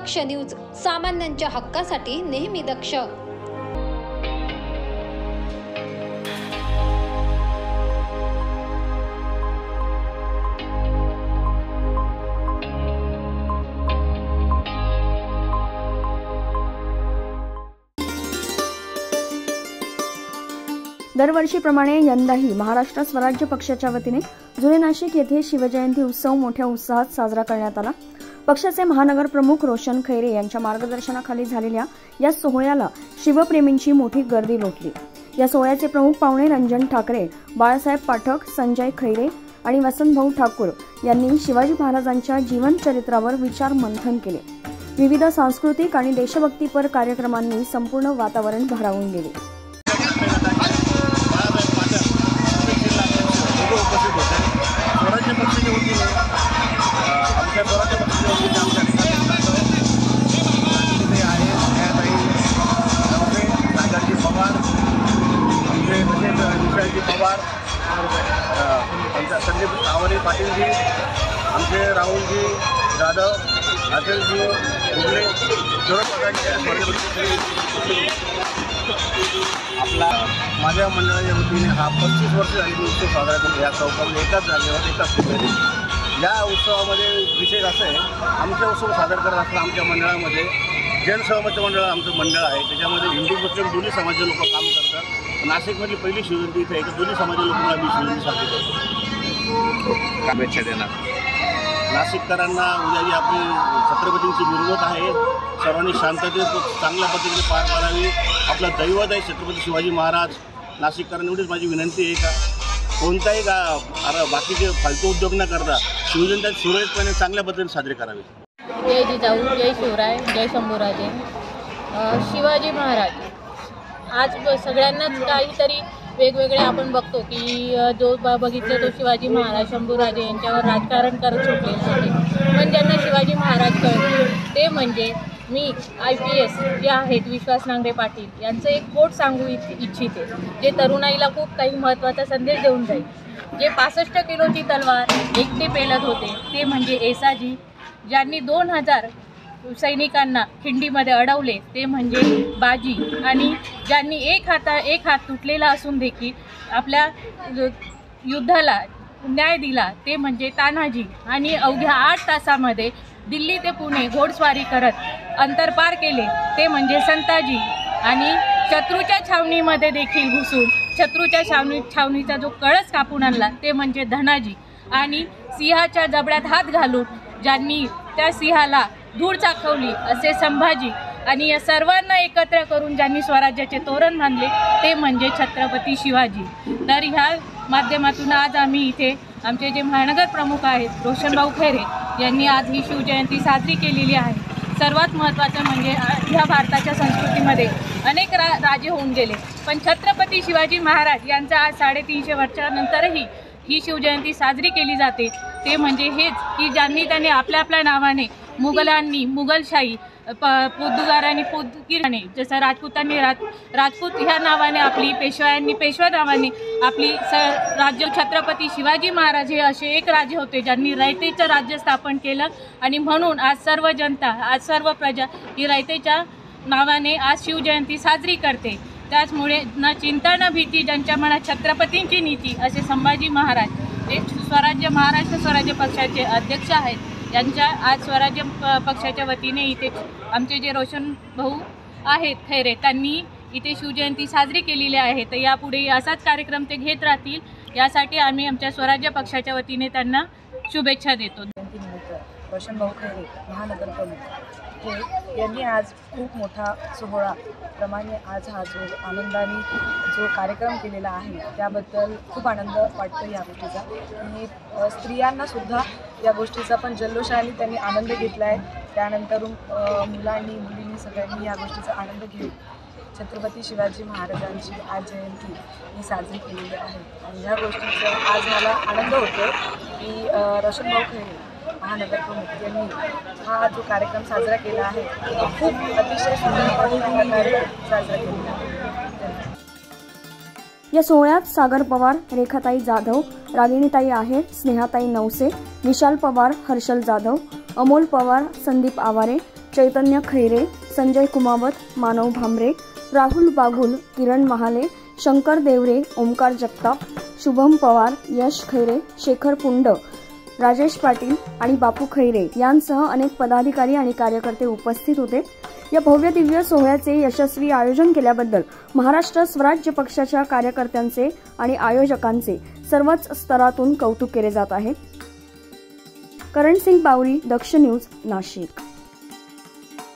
दक्ष news, सामान्यांच्या हक्कासाठी नेहमी दक्ष। दरवर्षीप्रमाणे यंदाही महाराष्ट्र स्वराज्य पक्षाच्या वतीने जुने नाशिक येथे शिवजयंती उत्सव मोठ्या उत्साहात साजरा करण्यात आला। पक्षाचे महानगर प्रमुख रोशन खैरे यांच्या मार्गदर्शनाखाली झालेल्या या सोहळ्याला शिवप्रेमींची मोठी गर्दी लोटली। या सोहळ्याचे प्रमुख पाहुणे रंजन ठाकरे, बाळासाहेब पाठक, संजय खैरे आणि वसंतभाऊ ठाकूर यांनी शिवाजी महाराजांच्या जीवन चरित्रावर विचार मंथन केले। विविध सांस्कृतिक आणि देशभक्तीपर कार्यक्रमांनी संपूर्ण वातावरण भारावून गेले। स्वराज्य पक्षाच्या वतीने आमच्या स्वराज्य पक्षाच्या वतीने आमच्या पवार, आमचे विशालजी पवार, आमच्या संदीप सावरे पाटीलजी, आमचे राहुलजी जाधव, अटलजी उगले, सर्व पदाधिकारी आपला माझ्या मंडळाच्या वतीने हा 35 वर्ष झालेली उत्सव साजरा करतो। या चौकामध्ये एकाच जागेवर एकाच ठिकाणी या उत्सवामध्ये विशेष असं आहे, आमचा उत्सव साजरा करत असताना आमच्या मंडळामध्ये जनसहमती मंडळ आमचं मंडळ आहे। त्याच्यामध्ये हिंदू मुस्लिम दोन्ही समाजाचे लोक काम करतात। नाशिकमधली पहिली शिवजयंती इथे आहे, दोन्ही समाजाच्या लोकांना आम्ही शिवजयंती साजरी करतो। शुभेच्छा देणार नाशिककरांना उद्या जी आपली छत्रपतींची मिरवणूक आहे, सर्वांनी शांततेत चांगल्या पद्धतीने पार पाडावी। आपलं दैवत आहे छत्रपती शिवाजी महाराज। नाशिककरांना एवढीच माझी विनंती आहे का कोणताही बाकीचे फालतू उद्योग न करता शिवजयंती सुरळीतपणे चांगल्या पद्धतीने साजरी करावी। जय जिजाऊ, जय शिवराय, जय शंभूराजे। शिवाजी महाराज आज सगळ्यांनाच काहीतरी वेगवेगळे आपण बघतो की जो बघितले तो शिवाजी महाराज शंभूराजे यांच्यावर राजकारण करत सुटलेले होते, पण ज्यांना शिवाजी महाराज कळले ते म्हणजे मी IPS जे आहेत विश्वास नांगरे पाटील यांचं एक कोट सांगू इच्छिते, जे तरुणाईला खूप काही महत्त्वाचा संदेश देऊन जाईल। जे 65 किलोची तलवार एकटे पेलत होते ते म्हणजे येसाजी, ज्यांनी 2000 सैनिकांना खिंडीमध्ये अडवले ते म्हणजे बाजी, आणि ज्यांनी एक हात तुटलेला असून देखील आपल्या युद्धाला न्याय दिला ते म्हणजे तानाजी, आणि अवघ्या 8 तासामध्ये दिल्ली ते पुणे घोडस्वारी करत अंतर पार केले ते म्हणजे संताजी, आणि शत्रूच्या छावणीमध्ये देखील घुसून शत्रूच्या छावणीचा जो कळस कापून आणला ते म्हणजे धनाजी, आणि सिंहाच्या जबड्यात हात घालून ज्यांनी त्या सिंहाला धूळ चाखवली असे संभाजी, आणि या सर्वांना एकत्र करून ज्यांनी स्वराज्याचे तोरण बांधले ते म्हणजे छत्रपती शिवाजी। तर ह्या माध्यमातून आज आम्ही इथे आमचे जे महानगर प्रमुख आहेत रोशनभाऊ खैरे यांनी आज ही शिवजयंती साजरी केलेली आहे। सर्वात महत्त्वाचं म्हणजे ह्या भारताच्या संस्कृतीमध्ये अनेक राजे होऊन गेले, पण छत्रपती शिवाजी महाराज यांचा आज 350 वर्षानंतरही ही शिवजयंती साजरी केली जाते। ते म्हणजे हेच की ज्यांनी त्यांनी आपल्या नावाने मुघलांनी मुघलशाही, पोर्तुगारांनी पोर्तुगीजाने, जसं राजपूतांनी राजपूत ह्या नावाने आपली, पेशव्यांनी पेशवा नावाने आपली राज्य, छत्रपती शिवाजी महाराज हे असे एक राजे होते ज्यांनी रयतेचं राज्य स्थापन केलं, आणि म्हणून आज सर्व जनता, आज सर्व प्रजा ही रयतेच्या नावाने आज शिवजयंती साजरी करते। त्याचमुळे न चिंता न भीती, ज्यांच्या मनात छत्रपतींची नीती असे संभाजी महाराज जे महाराष्ट्र स्वराज्य पक्षाचे अध्यक्ष आहेत, यांच्या आज स्वराज्य पक्षाच्या वतीने इथे आमचे जे रोशन भाऊ आहेत खैरे त्यांनी इथे शिवजयंती साजरी केलेली आहे। तर यापुढे असाच कार्यक्रम ते घेत राहतील, यासाठी आम्ही आमच्या स्वराज्य पक्षाच्या वतीने त्यांना शुभेच्छा देतो। रोशनभाऊ खैरे महानगर प्रमुख यांनी आज खूप मोठा सोहळा प्रमाणे आज हा जो आनंदाने जो कार्यक्रम केलेला आहे त्याबद्दल खूप आनंद वाटतो या गोष्टीचा, आणि स्त्रियांनासुद्धा या गोष्टीचा पण जल्लोषाने त्यांनी आनंद घेतला आहे। त्यानंतर मुलांनी मुलींनी सगळ्यांनी या गोष्टीचा आनंद घेऊन छत्रपती शिवाजी महाराजांची आज जयंती ही साजरी केलेली आहे, आणि ह्या गोष्टीचा आज मला आनंद होतो की रोशनभाऊ खैरे महानगर प्रमुख यांनी हा जो कार्यक्रम साजरा केला आहे खूप अतिशय सुंदर प्रकारे साजरा केला आहे। या सोहळ्यात सागर पवार, रेखाताई जाधव, रागिणीताई आहेर, स्नेहाताई नवसे, विशाल पवार, हर्षल जाधव, अमोल पवार, संदीप आवारे, चैतन्य खैरे, संजय कुमावत, मानव भामरे, राहुल बागुल, किरण महाले, शंकर देवरे, ओमकार जगताप, शुभम पवार, यश खैरे, शेखर पुंड, राजेश पाटील आणि बापू खैरे यांसह अनेक पदाधिकारी आणि कार्यकर्ते उपस्थित होते। या भव्य दिव्य सोहळ्याचे यशस्वी आयोजन केल्याबद्दल महाराष्ट्र स्वराज्य पक्षाच्या कार्यकर्त्यांचे आणि आयोजकांचे सर्वच स्तरातून कौतुक केले जात आहे। करण सिंग बावरी, दक्ष न्यूज, नाशिक।